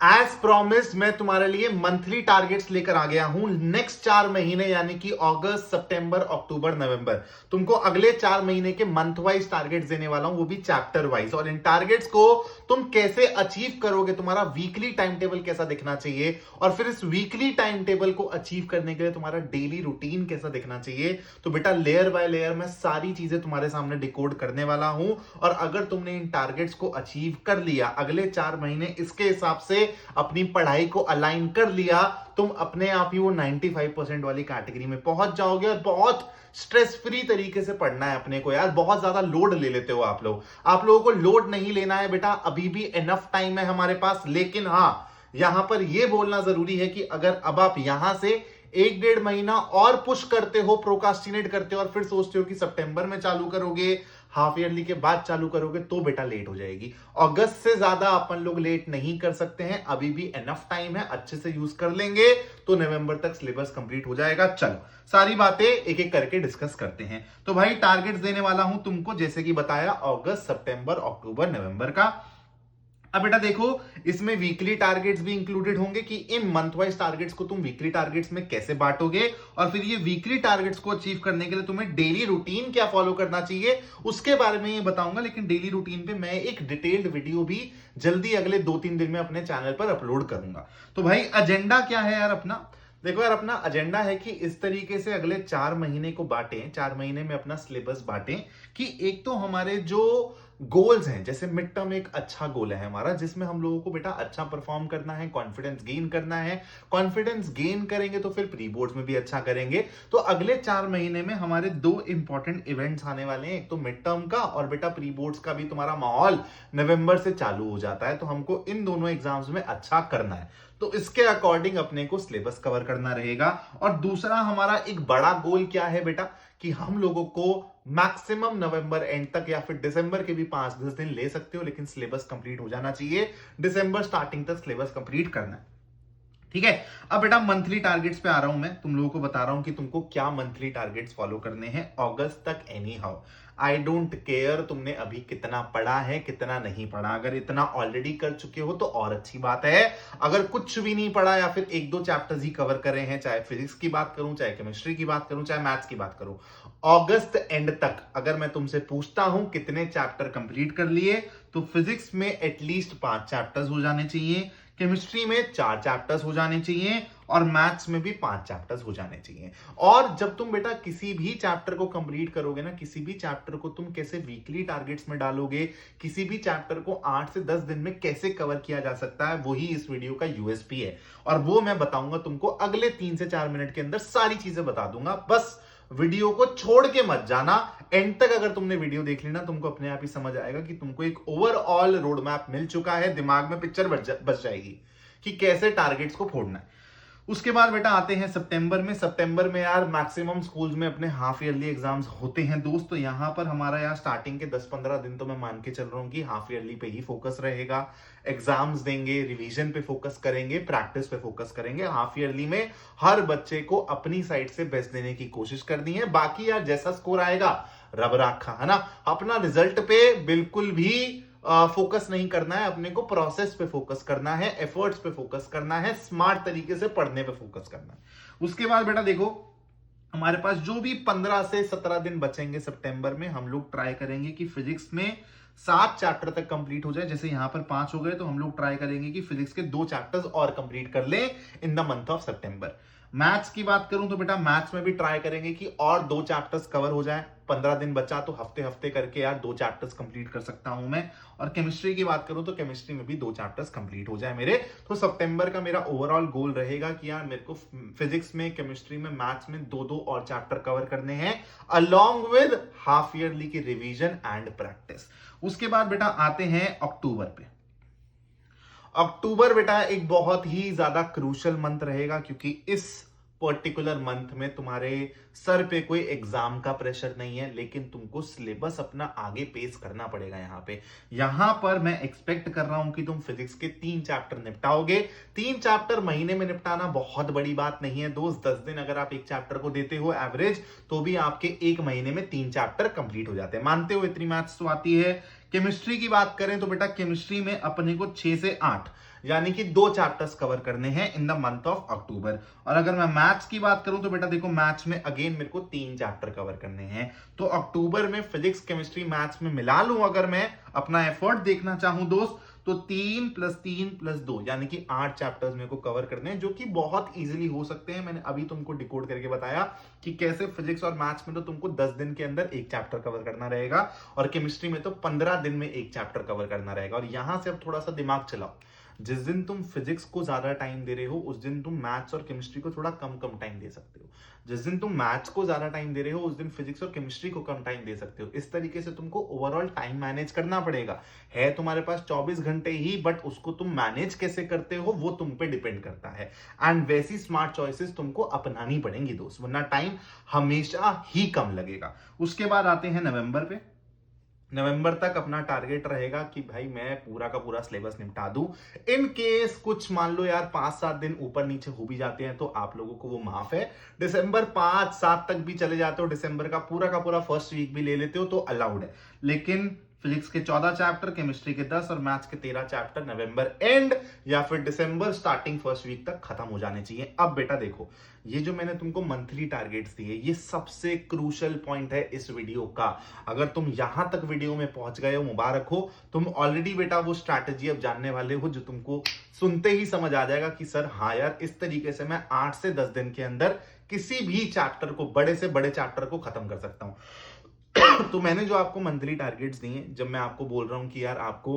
As promise मैं तुम्हारे लिए मंथली टारगेट्स लेकर आ गया हूं नेक्स्ट 4 महीने, यानी कि अगस्त, सितंबर, अक्टूबर, नवंबर। तुमको अगले 4 महीने के मंथ वाइज टारगेट्स देने वाला हूं, वो भी चैप्टर वाइज। और इन टारगेट्स को तुम कैसे अचीव करोगे, तुम्हारा वीकली टाइम टेबल कैसा दिखना चाहिए, और फिर इस वीकली टाइम टेबल को अचीव करने के लिए तुम्हारा डेली रूटीन कैसा दिखना चाहिए, तो बेटा लेयर बाय लेयर मैं सारी चीजें तुम्हारे सामने डिकोड करने वाला हूं। और अगर तुमने इन टारगेट्स को अचीव कर लिया, अगले 4 महीने इसके हिसाब से अपनी पढ़ाई को अलाइन कर लिया, तुम अपने आप ही वो 95% वाली कैटेगरी में पहुंच जाओगे। और बहुत स्ट्रेस फ्री तरीके से पढ़ना है अपने को यार। बहुत ज्यादा लोड ले लेते हो आप लोग। आप लोगों को लोड नहीं लेना है बेटा, अभी भी इनफ टाइम है हमारे पास। लेकिन हां, यहां पर यह बोलना जरूरी है कि अगर अब आप यहां से 1-1.5 महीना और पुश करते हो, प्रोकास्टिनेट करते हो, और फिर सोचते हो कि सितंबर में चालू करोगे, हाफ ईयरली के बाद चालू करोगे, तो बेटा लेट हो जाएगी। अगस्त से ज्यादा अपन लोग लेट नहीं कर सकते हैं, अभी भी एनफ टाइम है, अच्छे से यूज कर लेंगे तो नवंबर तक सिलेबस कंप्लीट हो जाएगा। चलो सारी बातें एक एक करके डिस्कस करते हैं। तो भाई टारगेट्स देने वाला हूं तुमको, जैसे कि बताया, अगस्त, सितंबर, अक्टूबर, नवंबर का। अब बेटा देखो, इसमें वीकली टारगेट्स भी इंक्लूडेड होंगे कि इन मंथ वाइज टारगेट्स को तुम वीकली टारगेट्स में कैसे बांटोगे, और फिर ये वीकली टारगेट्स को अचीव करने के लिए तुम्हें डेली रूटीन क्या फॉलो करना चाहिए उसके बारे में ये बताऊंगा। लेकिन डेली रूटीन पे मैं एक डिटेल्ड वीडियो भी जल्दी अगले 2-3 दिन में अपने चैनल पर अपलोड करूंगा। तो भाई एजेंडा क्या है यार अपना, देखो यार, अपना एजेंडा है कि इस तरीके से अगले 4 महीने को बांटें, 4 महीने में अपना सिलेबस बांटें कि एक तो हमारे जो गोल्स हैं, जैसे मिड टर्म एक अच्छा गोल है हमारा, जिसमें हम लोगों को बेटा अच्छा परफॉर्म करना है, कॉन्फिडेंस गेन करना है। कॉन्फिडेंस गेन करेंगे तो फिर प्री बोर्ड्स में भी अच्छा करेंगे। तो अगले 4 महीने में हमारे 2 इंपॉर्टेंट इवेंट्स आने वाले हैं, एक तो मिड टर्म का, और बेटा प्री बोर्ड्स का भी तुम्हारा माहौल नवंबर से चालू हो जाता है। तो हमको इन दोनों एग्जाम्स में अच्छा करना है, तो इसके अकॉर्डिंग अपने को सिलेबस कवर करना रहेगा। और दूसरा हमारा एक बड़ा गोल क्या है बेटा, कि हम लोगों को मैक्सिमम नवंबर एंड तक या फिर दिसंबर के भी 5-10 दिन ले सकते हो, लेकिन सिलेबस कंप्लीट हो जाना चाहिए। दिसंबर स्टार्टिंग तक सिलेबस कंप्लीट करना है, ठीक है। अब बेटा मंथली टारगेट्स पे आ रहा हूं, मैं तुम लोगों को बता रहा हूं कि तुमको क्या मंथली टारगेट्स फॉलो करने हैं अगस्त तक। Any how I don't care तुमने अभी कितना पढ़ा है कितना नहीं पढ़ा। अगर इतना ऑलरेडी कर चुके हो तो और अच्छी बात है। अगर कुछ भी नहीं पढ़ा या फिर 1-2 चैप्टर्स ही कवर करे हैं, चाहे फिजिक्स की बात करूं, चाहे केमिस्ट्री की बात करूं, चाहे मैथ्स की बात करूं, अगस्त एंड तक अगर मैं तुमसे पूछता हूं कितने चैप्टर कंप्लीट कर लिए, तो फिजिक्स में एटलीस्ट 5 चैप्टर्स हो जाने चाहिए, केमिस्ट्री में 4 चैप्टर्स हो जाने चाहिए, और मैथ्स में भी 5 चैप्टर्स हो जाने चाहिए। और जब तुम बेटा किसी भी चैप्टर को कंप्लीट करोगे ना, किसी भी चैप्टर को तुम कैसे वीकली टारगेट्स में डालोगे, किसी भी चैप्टर को 8 से 10 दिन में कैसे कवर किया जा सकता है, वही इस वीडियो का यूएसपी है। और वो मैं बताऊंगा तुमको अगले 3 से 4 मिनट के अंदर, सारी चीजें बता दूंगा। बस वीडियो को छोड़ के मत जाना, एंड तक अगर तुमने वीडियो देख ली ना, तुमको अपने आप ही समझ आएगा कि तुमको एक ओवरऑल रोड मैप मिल चुका है, दिमाग में पिक्चर बच जाएगी कि कैसे टारगेट्स को फोड़ना है। उसके बाद बेटा आते हैं सितंबर में। सितंबर में यार मैक्सिमम स्कूल्स में अपने हाफ ईयरली एग्जाम्स होते हैं दोस्त। तो यहां पर हमारा यार स्टार्टिंग के 10-15 दिन तो मैं मान के चल रहा हूं कि हाफ ईयरली पे ही फोकस रहेगा। एग्जाम्स देंगे, रिवीजन पे फोकस करेंगे, प्रैक्टिस पे फोकस करेंगे। हाफ ईयरली में हर बच्चे को अपनी साइड से बेस्ट देने की कोशिश करनी है। बाकी यार जैसा स्कोर आएगा रब राखा, है ना। अपना रिजल्ट पे बिल्कुल भी फोकस नहीं करना है, अपने को प्रोसेस पे फोकस करना है, एफर्ट्स पे फोकस करना है, स्मार्ट तरीके से पढ़ने पे फोकस करना है। उसके बाद बेटा देखो, हमारे पास जो भी 15 से 17 दिन बचेंगे सितंबर में, हम लोग ट्राई करेंगे कि फिजिक्स में 7 चैप्टर तक कंप्लीट हो जाए। जैसे यहां पर 5 हो गए, तो हम लोग ट्राई करेंगे कि फिजिक्स के 2 चैप्टर्स और कंप्लीट कर लें in the month of September. Maths की बात करूं तो बेटा मैथ्स में भी ट्राई करेंगे कि और 2 चैप्टर्स कवर हो जाए। 15 दिन बचा तो हफ्ते हफ्ते करके यार 2 चैप्टर्स कंप्लीट कर सकता हूं मैं। और केमिस्ट्री की बात करूं तो केमिस्ट्री में भी 2 चैप्टर्स कंप्लीट हो जाए मेरे। तो सितंबर का मेरा ओवरऑल गोल रहेगा कि यार मेरे को फिजिक्स में, केमिस्ट्री में, मैथ्स में 2-2 और चैप्टर कवर करने हैं, अलोंग विद हाफ ईयरली की रिवीजन एंड प्रैक्टिस। उसके बाद बेटा आते हैं अक्टूबर पे। अक्टूबर बेटा एक बहुत ही ज्यादा क्रूशियल मंथ रहेगा, क्योंकि इस पर्टिकुलर मंथ में तुम्हारे सर पे कोई एग्जाम का प्रेशर नहीं है, लेकिन तुमको सिलेबस अपना आगे पेश करना पड़ेगा। यहां पर मैं एक्सपेक्ट कर रहा हूं कि तुम फिजिक्स के 3 चैप्टर निपटाओगे। 3 चैप्टर महीने में निपटाना बहुत बड़ी बात नहीं है दोस्त। 10 दिन अगर आप एक चैप्टर को देते हो एवरेज, तो भी आपके 1 महीने में 3 चैप्टर कंप्लीट हो जाते हैं। मानते हो इतनी मैथ्स तो आती है। केमिस्ट्री की बात करें तो बेटा केमिस्ट्री में अपने को 6 से 8 यानी कि 2 चैप्टर्स कवर करने हैं in the month of October. और अगर मैं मैथ्स की बात करूं तो बेटा देखो मैथ्स में अगेन मेरे को 3 चैप्टर कवर करने हैं। तो अक्टूबर में फिजिक्स केमिस्ट्री मैथ्स में मिला लूं अगर मैं अपना एफर्ट देखना चाहूं दोस्त, तो 3 + 3 + 2 यानी कि 8 चैप्टर्स मेरे को कवर करने हैं, जो कि बहुत इजीली हो सकते हैं। मैंने अभी तुमको डिकोड करके बताया कि कैसे फिजिक्स और मैथ्स में तो तुमको 10 दिन के अंदर एक चैप्टर कवर करना रहेगा, और केमिस्ट्री में तो 15 दिन में एक चैप्टर कवर करना रहेगा। और यहां से अब थोड़ा सा दिमाग चलाओ, जिस दिन तुम फिजिक्स को ज्यादा टाइम दे रहे हो उस दिन तुम मैथ्स और केमिस्ट्री को थोड़ा कम कम टाइम दे सकते हो। जिस दिन तुम मैथ्स को ज्यादा टाइम दे रहे हो उस दिन फिजिक्स और केमिस्ट्री को कम टाइम दे सकते हो। इस तरीके से तुमको ओवरऑल टाइम मैनेज करना पड़ेगा। है तुम्हारे पास 24 घंटे ही, बट उसको तुम मैनेज कैसे करते हो वो तुम पे डिपेंड करता है। एंड वैसी स्मार्ट चॉइसेस तुमको अपनानी पड़ेंगी दोस्त, वरना टाइम हमेशा ही कम लगेगा। उसके बाद आते हैं नवंबर पे। नवंबर तक अपना टारगेट रहेगा कि भाई मैं पूरा का पूरा सिलेबस निपटा दूं। इन केस कुछ मान लो यार 5-7 दिन ऊपर नीचे हो भी जाते हैं तो आप लोगों को वो माफ है। दिसंबर 5-7 तक भी चले जाते हो, दिसंबर का पूरा फर्स्ट वीक भी ले लेते हो तो अलाउड है। लेकिन फिजिक्स के 14 चैप्टर, केमिस्ट्री के 10 और मैथ्स के 13 चैप्टर नवंबर एंड या फिर दिसंबर स्टार्टिंग फर्स्ट वीक तक खत्म हो जाने चाहिए। अब बेटा देखो, ये जो मैंने तुमको मंथली टारगेट्स दिए, ये सबसे क्रूशियल पॉइंट है इस वीडियो का। अगर तुम यहां तक वीडियो में पहुंच गए हो, मुबारक हो। तुम ऑलरेडी बेटा वो स्ट्रैटेजी अब जानने वाले हो जो तुमको सुनते ही समझ आ जाएगा कि सर हाँ यार, इस तरीके से मैं 8 से 10 दिन के अंदर किसी भी चैप्टर को, बड़े से बड़े चैप्टर को खत्म कर सकता हूं। तो मैंने जो आपको मंथली टारगेट्स दिए, जब मैं आपको बोल रहा हूं कि यार आपको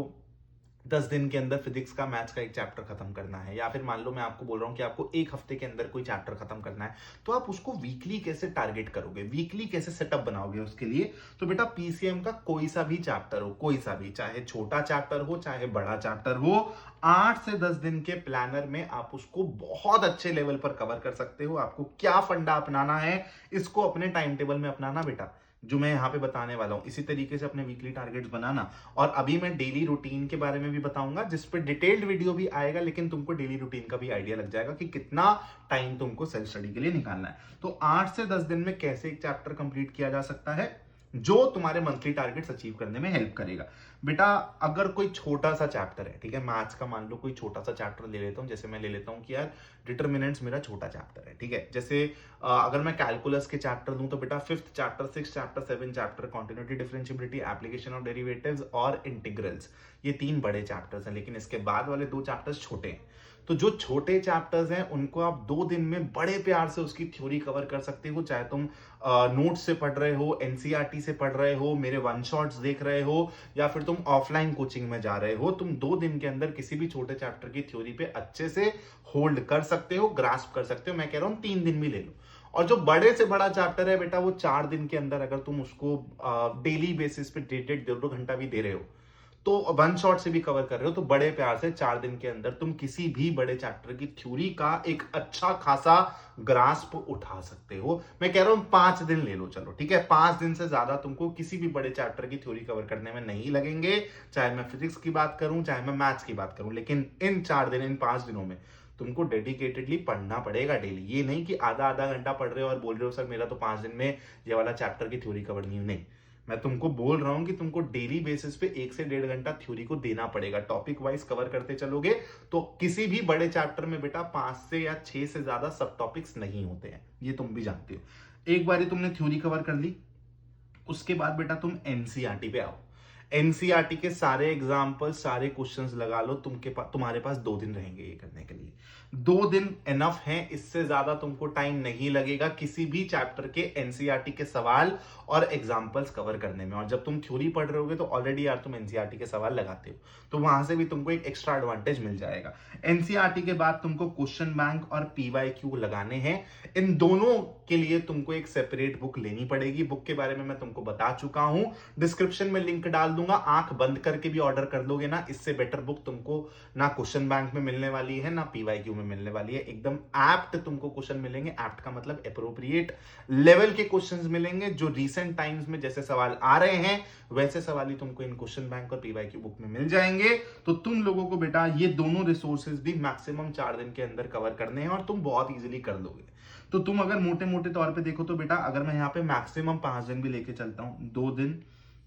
10 दिन के अंदर फिजिक्स का मैथ्स का एक चैप्टर खत्म करना है, या फिर मान लो मैं आपको बोल रहा हूं कि आपको एक हफ्ते के अंदर कोई चैप्टर खत्म करना है, तो आप उसको वीकली कैसे टारगेट करोगे, वीकली कैसे सेटअप बनाओगे उसके लिए। तो बेटा पीसीएम का कोई सा भी चैप्टर हो, कोई सा भी, चाहे छोटा चैप्टर हो चाहे बड़ा चैप्टर हो, 8 से 10 दिन के प्लानर में आप उसको बहुत अच्छे लेवल पर कवर कर सकते हो। आपको क्या फंडा अपनाना है, इसको अपने टाइम टेबल में अपनाना बेटा, जो मैं यहां पे बताने वाला हूं। इसी तरीके से अपने वीकली टारगेट्स बनाना। और अभी मैं डेली रूटीन के बारे में भी बताऊंगा, जिस पे डिटेल्ड वीडियो भी आएगा, लेकिन तुमको डेली रूटीन का भी आइडिया लग जाएगा कि कितना टाइम तुमको सेल्फ स्टडी के लिए निकालना है। तो 8 से 10 दिन में कैसे एक चैप्टर कंप्लीट किया जा सकता है जो तुम्हारे मंथली टारगेट्स अचीव करने में हेल्प करेगा। बेटा अगर कोई छोटा सा चैप्टर है, ठीक है, मैथ्स का मान लो कोई छोटा सा चैप्टर ले लेता हूं, जैसे मैं ले लेता हूं कि यार डिटर्मिनेंट्स मेरा छोटा चैप्टर है, ठीक है। जैसे अगर मैं कैलकुलस के चैप्टर दूं तो बेटा 5th chapter, 6th chapter, 7th chapter, continuity, differentiability, application of derivatives और इंटीग्रल्स, ये 3 बड़े चैप्टर्स हैं। लेकिन इसके बाद वाले 2 चैप्टर्स छोटे हैं। तो जो छोटे चैप्टर्स हैं उनको आप 2 दिन में बड़े प्यार से उसकी थ्योरी कवर कर सकते हो, चाहे तुम नोट्स से पढ़ रहे हो, एनसीईआरटी से पढ़ रहे हो, मेरे वन शॉट्स देख रहे हो, या फिर तुम ऑफलाइन कोचिंग में जा रहे हो। तुम 2 दिन के अंदर किसी भी छोटे चैप्टर की थ्योरी पे अच्छे से होल्ड कर सकते हो, ग्रास्प कर सकते हो। मैं कह रहा हूं 3 दिन भी ले लो। और जो बड़े से बड़ा चैप्टर है बेटा, वो 4 दिन के अंदर अगर तुम उसको डेली बेसिस पे डेटेड 1.5 घंटा भी दे रहे हो, तो वन शॉट से भी कवर कर रहे हो, तो बड़े प्यार से 4 दिन के अंदर तुम किसी भी बड़े चैप्टर की थ्योरी का एक अच्छा खासा ग्रास्प उठा सकते हो। मैं कह रहा हूं 5 दिन ले लो, चलो ठीक है। 5 दिन से ज्यादा तुमको किसी भी बड़े चैप्टर की थ्योरी कवर करने में नहीं लगेंगे, चाहे मैं फिजिक्स की बात करूं चाहे मैं मैथ्स की बात करूं। लेकिन इन 4 दिन, इन 5 दिनों में तुमको डेडिकेटेडली पढ़ना पड़ेगा डेली। ये नहीं कि आधा आधा घंटा पढ़ रहे हो और बोल रहे हो सर मेरा तो 5 दिन में ये वाला चैप्टर की थ्योरी कवर नहीं। नहीं, मैं तुमको बोल रहा हूं कि तुमको डेली बेसिस पे 1 से 1.5 घंटा थ्योरी को देना पड़ेगा। टॉपिक वाइज कवर करते चलोगे तो किसी भी बड़े चैप्टर में बेटा 5 से या 6 से ज्यादा सब टॉपिक्स नहीं होते हैं, ये तुम भी जानते हो। एक बार तुमने थ्योरी कवर कर ली, उसके बाद बेटा तुम एनसीईआरटी पे आओ। एनसीईआरटी के सारे एग्जाम्पल, सारे क्वेश्चंस लगा लो। तुम्हारे पास 2 दिन रहेंगे ये करने के लिए। 2 दिन एनफ है, इससे ज्यादा तुमको टाइम नहीं लगेगा किसी भी चैप्टर के एनसीईआरटी के सवाल और एग्जाम्पल्स कवर करने में। और जब तुम थ्योरी पढ़ रहे होगे तो ऑलरेडी यार तुम एनसीईआरटी के सवाल लगाते हो, तो वहां से भी तुमको एक एक्स्ट्रा एडवांटेज मिल जाएगा। एनसीईआरटी के बाद तुमको क्वेश्चन बैंक और पीवाईक्यू लगाने हैं। इन दोनों के लिए तुमको एक सेपरेट बुक लेनी पड़ेगी। बुक के बारे में मैं तुमको बता चुका हूं, डिस्क्रिप्शन में लिंक डाल दूंगा। आंख बंद करके भी ऑर्डर कर लोगे ना, इससे बेटर बुक तुमको ना क्वेश्चन बैंक में मिलने वाली है ना पीवाईक्यू में मिलने वाली है। एकदम एप्ट तुमको क्वेश्चन मिलेंगे। एप्ट का मतलब एप्रोप्रिएट लेवल के क्वेश्चंस मिलेंगे, जो रीसेंट टाइम्स में जैसे सवाल आ रहे हैं वैसे सवाल ही तुमको इन क्वेश्चन बैंक और पीवाईक्यू बुक में मिल जाएंगे। तो तुम लोगों को बेटा ये दोनों रिसोर्सेज भी मैक्सिमम 4 दिन के अंदर कवर करने हैं और तुम बहुत इजीली कर लोगे। तो तुम अगर मोटे मोटे तौर पे देखो तो बेटा, अगर मैं यहाँ पे मैक्सिमम 5 दिन भी लेके चलता हूं, 2 दिन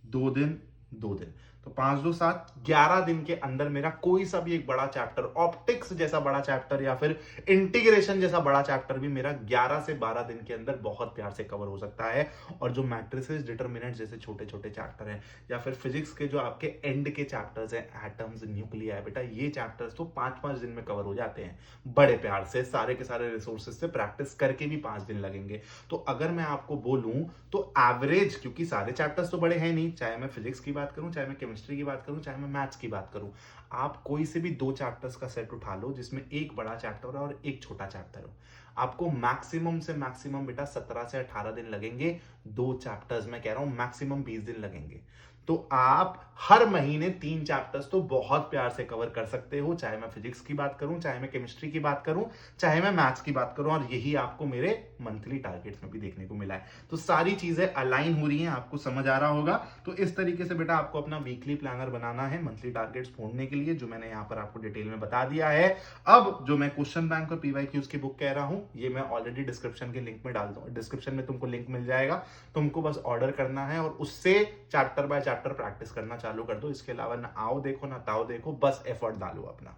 2 दिन 2 दिन, तो 5 2 7 11 दिन के अंदर मेरा कोई सा भी एक बड़ा चैप्टर, ऑप्टिक्स जैसा बड़ा चैप्टर या फिर इंटीग्रेशन जैसा बड़ा चैप्टर भी मेरा 11 से 12 दिन के अंदर बहुत प्यार से कवर हो सकता है। और जो मैट्रिसेस, डिटर्मिनेंट्स जैसे छोटे छोटे चैप्टर हैं, या फिर फिजिक्स के जो आपके एंड के चैप्टर्स हैं, एटम्स, न्यूक्लिया है बेटा, ये चैप्टर्स तो 5-5 दिन में कवर हो जाते हैं बड़े प्यार से, सारे के सारे रिसोर्सेज से प्रैक्टिस करके भी 5 दिन लगेंगे। तो अगर मैं आपको बोलूं तो एवरेज, क्योंकि सारे चैप्टर्स तो बड़े हैं नहीं, चाहे मैं फिजिक्स की बात करूं, चाहे मैं केमिस्ट्री की बात करूं, चाहे मैं मैथ्स की बात करूं, आप कोई से भी 2 चैप्टर्स का सेट उठा लो जिसमें एक बड़ा चैप्टर हो और एक छोटा चैप्टर हो, आपको मैक्सिमम से मैक्सिमम बेटा 17 से 18 दिन लगेंगे। 2 चैप्टर्स, मैं कह रहा हूं मैक्सिमम 20 दिन लगेंगे। तो आप हर महीने 3 चैप्टर्स तो बहुत प्यार से कवर कर सकते हो, चाहे मैं फिजिक्स की बात करूं, चाहे मैं केमिस्ट्री की बात करूं, चाहे मैं मैथ्स की बात करूं। और यही आपको मेरे मंथली टारगेट्स में भी देखने को मिला है। तो सारी चीजें अलाइन हो रही हैं, आपको समझ आ रहा होगा। तो इस तरीके से बेटा आपको अपना वीकली प्लानर बनाना है मंथली टारगेट्स फोड़ने के लिए, जो मैंने यहां पर आपको डिटेल में बता दिया है। अब जो मैं क्वेश्चन बैंक और पीवाईक्यूज की बुक कह रहा हूं, ये मैं ऑलरेडी डिस्क्रिप्शन के लिंक में डाल दूं, डिस्क्रिप्शन में तुमको लिंक मिल जाएगा, तुमको बस ऑर्डर करना है और उससे चैप्टर बाय चैप्टर प्रैक्टिस करना चालू कर दो। इसके अलावा ना आओ देखो ना ताओ देखो, बस एफर्ट डालो अपना,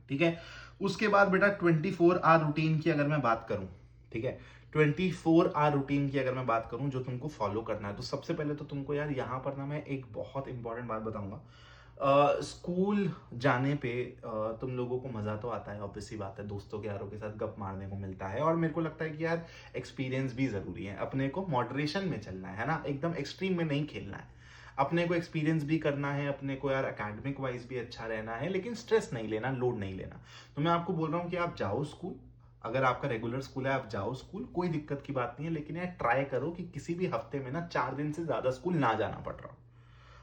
ठीक है। उसके बाद बेटा 24 आवर रूटीन की अगर मैं बात करूं, ठीक है, 24 आवर रूटीन की अगर मैं बात करूं जो तुमको फॉलो करना है, तो सबसे पहले तो तुमको यार यहां पर ना मैं एक बहुत इंपॉर्टेंट बात बताऊंगा। स्कूल जाने पे तुम लोगों को मजा तो आता है, ऑब्वियस सी बात है, दोस्तों के यारों के साथ गप मारने को मिलता है, और मेरे को लगता है कि यार एक्सपीरियंस भी जरूरी है। अपने को मॉडरेशन में चलना है ना, एकदम एक्सट्रीम में नहीं खेलना है। अपने को एक्सपीरियंस भी करना है, अपने को यार एकेडमिक वाइज भी अच्छा रहना है, लेकिन स्ट्रेस नहीं लेना, लोड नहीं लेना। तो मैं आपको बोल रहा हूँ कि आप जाओ स्कूल, अगर आपका रेगुलर स्कूल है आप जाओ स्कूल, कोई दिक्कत की बात नहीं है, लेकिन यार ट्राई करो कि किसी भी हफ्ते में ना 4 दिन से ज्यादा स्कूल ना जाना पड़ रहा हो।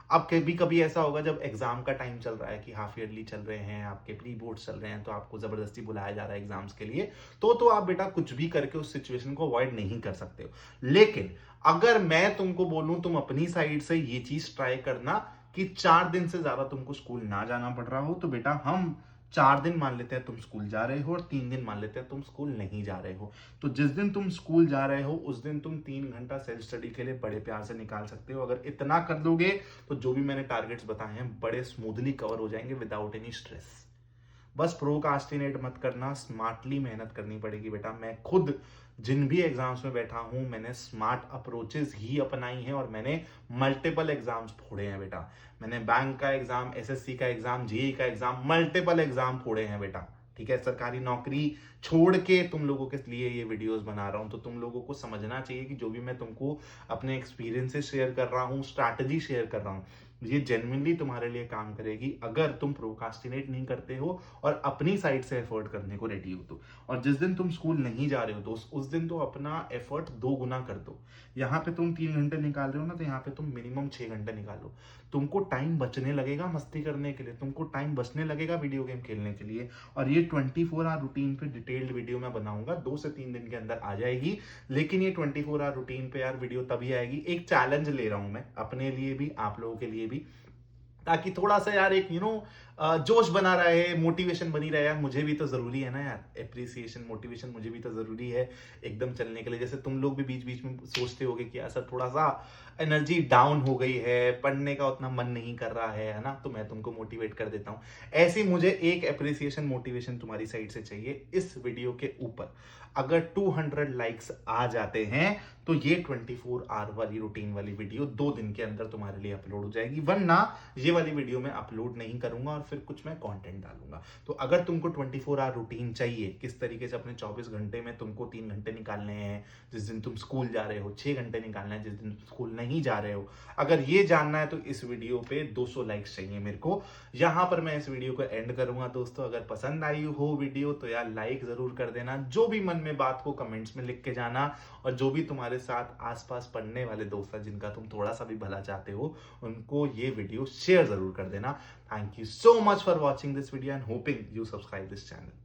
अब कभी कभी ऐसा होगा जब एग्जाम का टाइम चल रहा है, कि हाफ ईयरली चल रहे हैं, आपके प्री बोर्ड्स चल रहे हैं, तो आपको जबरदस्ती बुलाया जा रहा है एग्जाम्स के लिए, तो आप बेटा कुछ भी करके उस सिचुएशन को अवॉइड नहीं कर सकते हो। लेकिन अगर मैं तुमको बोलूं, तुम अपनी साइड से ये चीज ट्राई करना कि 4 दिन से ज्यादा तुमको स्कूल ना जाना पड़ रहा हो, तो बेटा हम 4 दिन मान लेते हैं तुम स्कूल जा रहे हो और 3 दिन मान लेते हैं तुम स्कूल नहीं जा रहे हो। तो जिस दिन तुम स्कूल जा रहे हो उस दिन तुम 3 घंटा सेल्फ स्टडी के लिए बड़े प्यार से निकाल सकते हो। अगर इतना कर दोगे तो जो भी मैंने टारगेट्स बताए हैं बड़े स्मूथली कवर हो जाएंगे विदाउट एनी स्ट्रेस। बस प्रोकास्टिनेट मत करना, स्मार्टली मेहनत करनी पड़ेगी बेटा। मैं खुद जिन भी एग्जाम्स में बैठा हूं, मैंने स्मार्ट अप्रोचेस ही अपनाई हैं और मैंने मल्टीपल एग्जाम्स फोड़े हैं बेटा। मैंने बैंक का एग्जाम, एसएससी का एग्जाम, जेईई का एग्जाम, मल्टीपल एग्जाम फोड़े हैं बेटा, ठीक है। सरकारी नौकरी छोड़ के तुम लोगों के लिए ये वीडियोस बना रहा हूं, तो तुम लोगों को समझना चाहिए कि जो भी मैं तुमको अपने एक्सपीरियंसेस शेयर कर रहा हूं, स्ट्रैटेजी शेयर कर रहा हूं, ये जेन्युइनली तुम्हारे लिए काम करेगी अगर तुम प्रोकास्टिनेट नहीं करते हो और अपनी साइड से एफर्ट करने को रेडी हो तो। और जिस दिन तुम स्कूल नहीं जा रहे हो तो उस दिन तो अपना एफर्ट 2 गुना कर दो। यहाँ पे तुम 3 घंटे निकाल रहे हो ना, तो यहाँ पे तुम मिनिमम 6 घंटे निकालो। तुमको टाइम बचने लगेगा मस्ती करने के लिए, तुमको टाइम बचने लगेगा वीडियो गेम खेलने के लिए। और ये 24 आवर रूटीन पे डिटेल्ड वीडियो मैं बनाऊंगा, 2 से 3 दिन के अंदर आ जाएगी। लेकिन ये 24 आवर रूटीन पे यार वीडियो तभी आएगी, एक चैलेंज ले रहा हूं मैं अपने लिए भी, आप लोगों के लिए भी, ताकि थोड़ा सा यार एक जोश बना रहे, मोटिवेशन बनी रहे। यार मुझे भी तो जरूरी है ना यार, एप्रिसिएशन, मोटिवेशन मुझे भी तो जरूरी है एकदम चलने के लिए। जैसे तुम लोग भी बीच बीच में सोचते होगे कि ऐसा थोड़ा सा एनर्जी डाउन हो गई है, पढ़ने का उतना मन नहीं कर रहा है ना, तो मैं तुमको मोटिवेट कर देता हूँ। ऐसी मुझे एक एप्रिसिएशन, मोटिवेशन तुम्हारी साइड से चाहिए। इस वीडियो के ऊपर अगर 200 लाइक्स आ जाते हैं तो ये 24 आवर वाली रूटीन वाली वीडियो 2 दिन के अंदर तुम्हारे लिए अपलोड हो जाएगी, वरना ये वाली वीडियो मैं अपलोड नहीं करूंगा और फिर कुछ मैं कंटेंट डालूंगा। तो अगर तुमको 24 आवर रूटीन चाहिए, किस तरीके से अपने 24 घंटे में तुमको 3 घंटे निकालने हैं जिस दिन तुम स्कूल जा रहे हो, 6 घंटे निकालना है जिस दिन स्कूल नहीं जा रहे हो, अगर ये जानना है तो इस वीडियो पे 200 लाइक्स चाहिए मेरे को। यहां पर मैं इस वीडियो को एंड करूंगा दोस्तों। अगर पसंद आई हो वीडियो तो यार लाइक जरूर कर देना, जो भी मन में बात को कमेंट्स में लिख के जाना, और जो भी तुम्हारे साथ आसपास पढ़ने वाले दोस्त हैं जिनका तुम थोड़ा सा भी भला चाहते हो, उनको ये वीडियो शेयर जरूर कर देना। Thank you so much for watching this video and hoping you subscribe this channel.